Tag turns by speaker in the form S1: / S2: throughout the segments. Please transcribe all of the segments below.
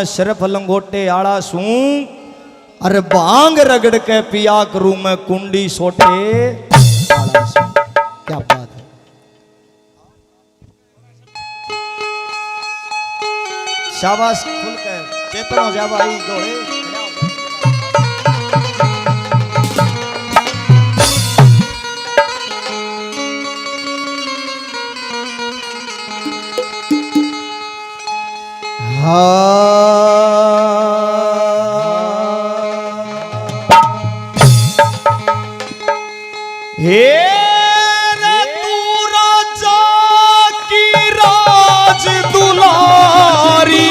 S1: सिर्फ लंगोटे आड़ा सू अरे बांग रगड़ के पिया करूं मैं कुंडी सोटे आड़ा सू। क्या बात है। शाबाश खुल के चेतन हो जा भाई दोड़े। हे रे तू राजा की राज दुलारी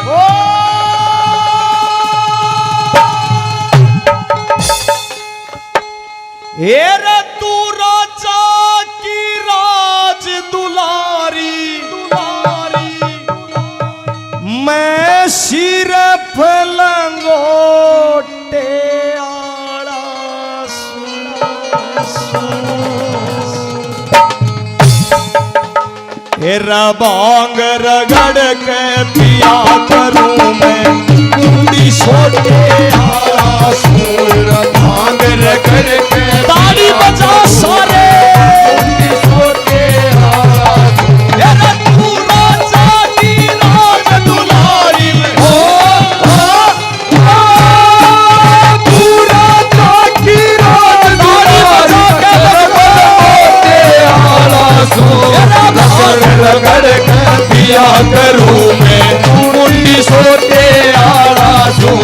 S1: ओ हे रे तू राजा की राज दुलारी मैं सिर्फ लंगोटे तेरा बांग रगड़ के पिया करूं मैं कुंडी सोटे आड़ा सूर। बांग रगड़ के ताड़ी बजा सारे कुंडी सोटे आड़ा सूर। तेरा तू राजा की राज दुलारी में तू राजा की राज दुलारी आड़ा सूर। रगड़ के पिया करूं मैं कुंडी सोटे आड़ा सूं।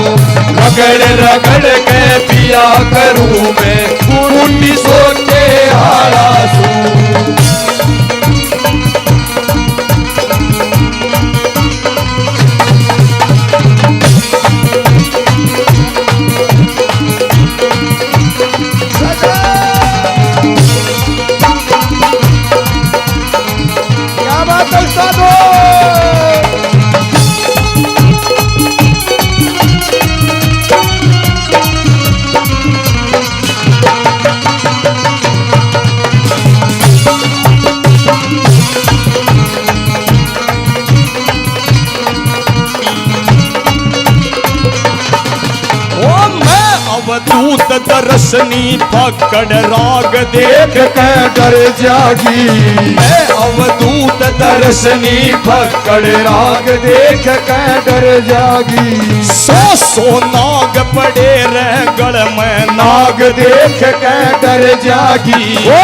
S1: रगड़ के पिया करूं मैं कुंडी सोटे आड़ा सूं। अवधूत दर्शनी पकड़ राग देख के डर जागी। मैं अवधूत दर्शनी पकड़ राग देख के डर जागी। सौ नाग पड़े रह गढ़ में नाग देख के डर जागी। ओ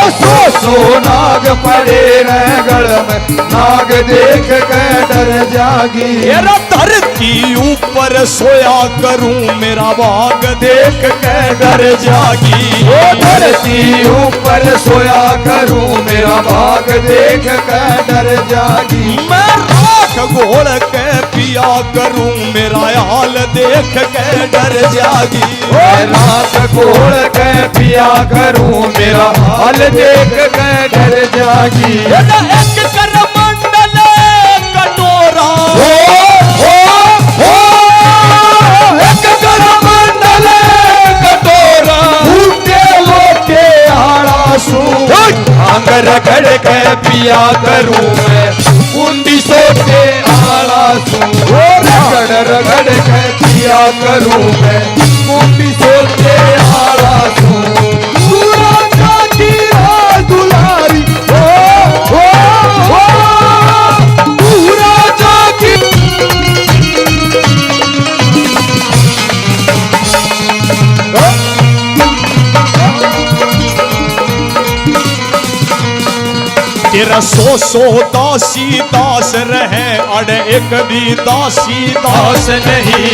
S1: सौ नाग पड़े रह गढ़ में नाग देख के डर जागी। मेरा धरती ऊपर सोया करूं मेरा बाग देख के डर जागी। ओ धरती ऊपर सोया करूं मेरा बाग देख के डर जागी। मैं राख घोल के पिया करूं मेरा हाल देख के डर जागी। ओ राख घोल के पिया करूं मेरा हाल देख के डर जागी। एक कर मंडल कटोरा एक कर मंडल कटोरा उठे लोटे आड़ा सूं। भांग रगड़ के पिया करूं मैं कुंडी सोटे आड़ा सूं। रगड़ के पिया करूं मैं कुंडी सोटे आड़ा सूं। तू राजा की राज दुलारी तू राजा की तेरा सौ दासी दास रहे अड़ एक भी दासी दास नहीं।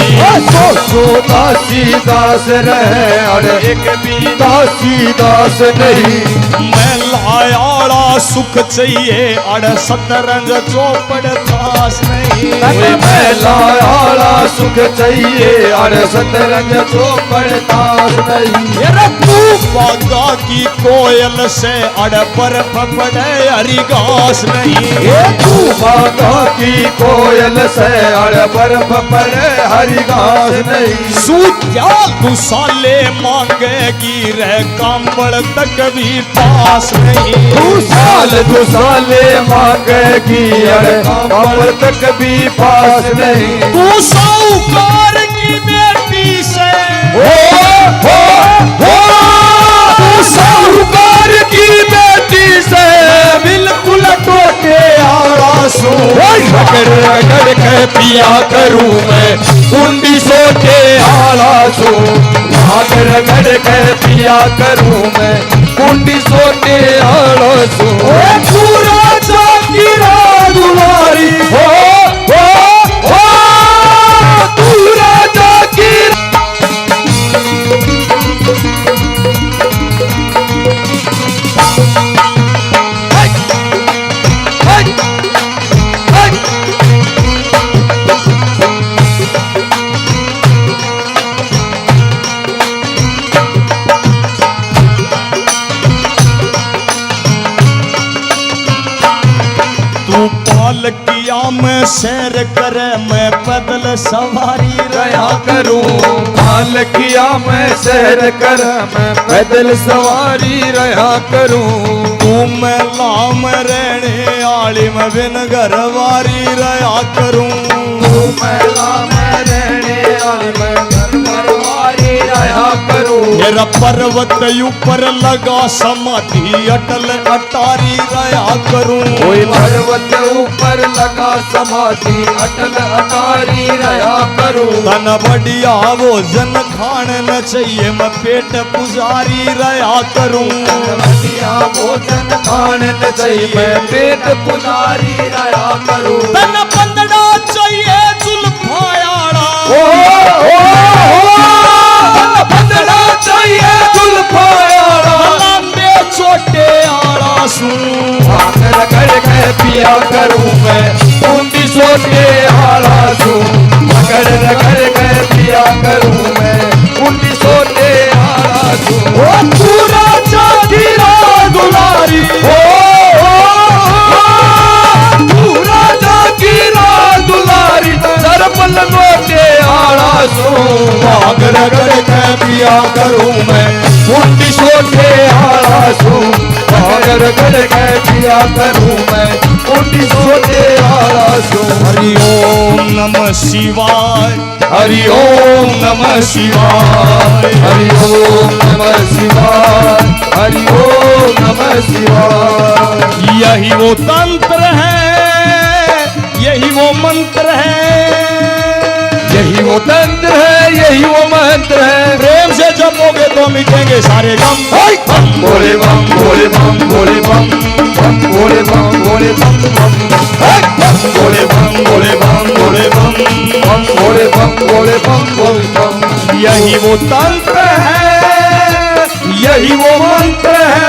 S1: सौ दासी दास रहे अड़ एक भी दासी दास नहीं। मैं लायाड़ा सुख चाहिए अड़ सतरंग चौपड़ दास नहीं। मैं लायाड़ा सुख चाहिए अड़ सतरंग चौपड़ दास नहीं। मेरा तू बागा की कोयल से अड़ बर्फ पड़े हरी घास नहीं। तू बागा की कोयल से अड़ बर्फ पड़े हरी घास नहीं। सूत्या तू साले मांगेगी रह कंबल तक भी पास नहीं। साल दो साले मांगेगी अरे कमर तक भी पास नहीं।
S2: तू साहूकार की बेटी से
S1: तू साहूकार की बेटी से बिल्कुल टोटे आरासू रगड़ रगड़ के पिया करूं मैं कुंडी सोटे आरासू रगड़ रगड़ के पिया करूं मैं कुंडी सोटे आरासू पूरा जागिरा दुलारी हो पूरा जागिरा
S2: पालकिया में सैर करे मैं पैदल सवारी रहा
S1: करूं पालकिया में सैर कर मैं पैदल सवारी रहा करूं
S2: तू मैं लाम रहने आली में बिन घर वारी रहा करूं
S1: तू मेला में रहने आली मैं घर वारी रहा करूं
S2: मेरा पर्वत ऊपर लगा समाधि अटल अटारी रहा करूं
S1: कोई पर्वत ऊपर लगा समाधि अटल अटारी रहा करूं
S2: तन बढ़िया भोजन खाने न चाहिए मैं पेट पुजारी रहा करूं
S1: बढ़िया भोजन खाने न चाहिए मैं पेट पुजारी रहा करूं
S2: तन पंदड़ा चाहिए जुल्फायाड़ा
S1: बंदना चाहिए जुल्फायाड़ा
S2: लंबे छोटे आड़ा सू
S1: रगड़ के पिया करूं मैं कुंडी सोटे आड़ा सू रगड़ रगड़ के पिया करूं मैं कुंडी सोटे आड़ा सू पूरा जागिरा दुलारी पूरा जागिरा दुलारी सरपल नोटे आड़ा सू रगड़ के पिया करूं मैं कुंडी सोटे आड़ा सू रगड़ के पिया करूं मैं कुंडी सोटे आड़ा सू
S2: हरि ओम नमः शिवाय
S1: हरि ओम नमः शिवाय हरि ओम नमः शिवाय हरि ओम नमः शिवाय
S2: यही वो तंत्र है यही वो मंत्र है
S1: यही वो तंत्र है यही वो मंत्र है
S2: प्रेम से जपोगे तो मिटेंगे सारे गम
S1: बम भोले बम भोले बम भोले बम बम भोले बम भोले बम बम भोले बम भोले बम भोले बम बम भोले बम भोले बम भोले बम
S2: यही वो तंत्र है यही वो मंत्र है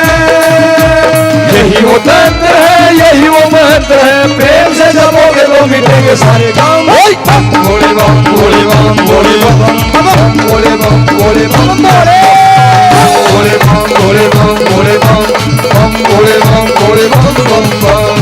S1: यही वो तंत्र है यही वो मंत्र है प्रेम से जपोगे तो मिटेंगे सारे काम बम भोले बम भोले बम भोले बम बम भोले बम भोले बम भोले बम भोले बम भोले बम बम भोले बम भोले बम बम बम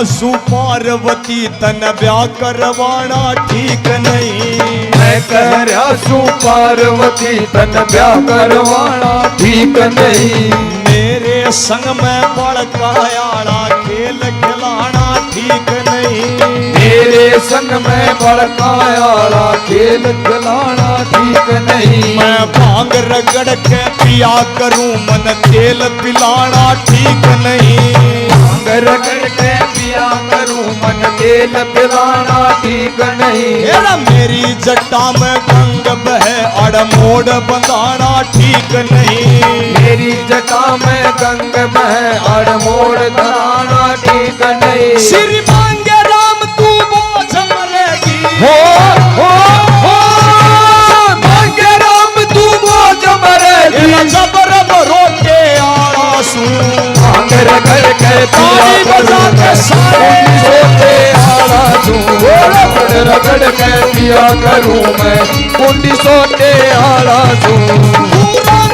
S2: सु पार्वती तन ब्याह करवाना ठीक नहीं
S1: मैं कह रहा सू पार्वती तन ब्याह करवाना ठीक नहीं
S2: मेरे संग में बड़कायाड़ा खेल खिलाना ठीक नहीं
S1: मेरे संग में बड़कायाड़ा खेल खिलाना ठीक नहीं
S2: मैं भांग रगड़ के पिया करूं मन तेल पिलाना ठीक नहीं
S1: भांग रगड़ के पिया करूं मन तेल पिलाना ठीक नहीं
S2: मेरा मेरी जट्टा में गंग बहे अड़मोड़ बंधाना ठीक नहीं
S1: मेरी जटा में गंग बहे अड़मोड़ धराना ठीक नहीं
S2: श्री मांगे राम तू बोझ मरेगी
S1: हो मांगे राम तू बोझ मरेगी भांग रगड़ के पिया करूं मैं कुंडी सोटे आला दूं रगड़ रगड़ के पिया करूं मैं कुंडी सोटे आला दूं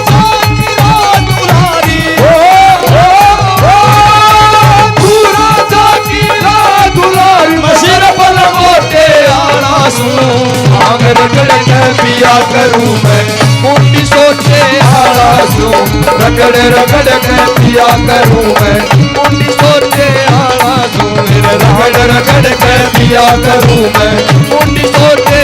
S1: भांग रगड़ के पिया करूं मैं कुंडी सोटे आला दूं रगड़ रगड़ के पिया करूं मैं कुंडी सोटे आला दूं रगड़ रगड़ के पिया करूं मैं कुंडी सोटे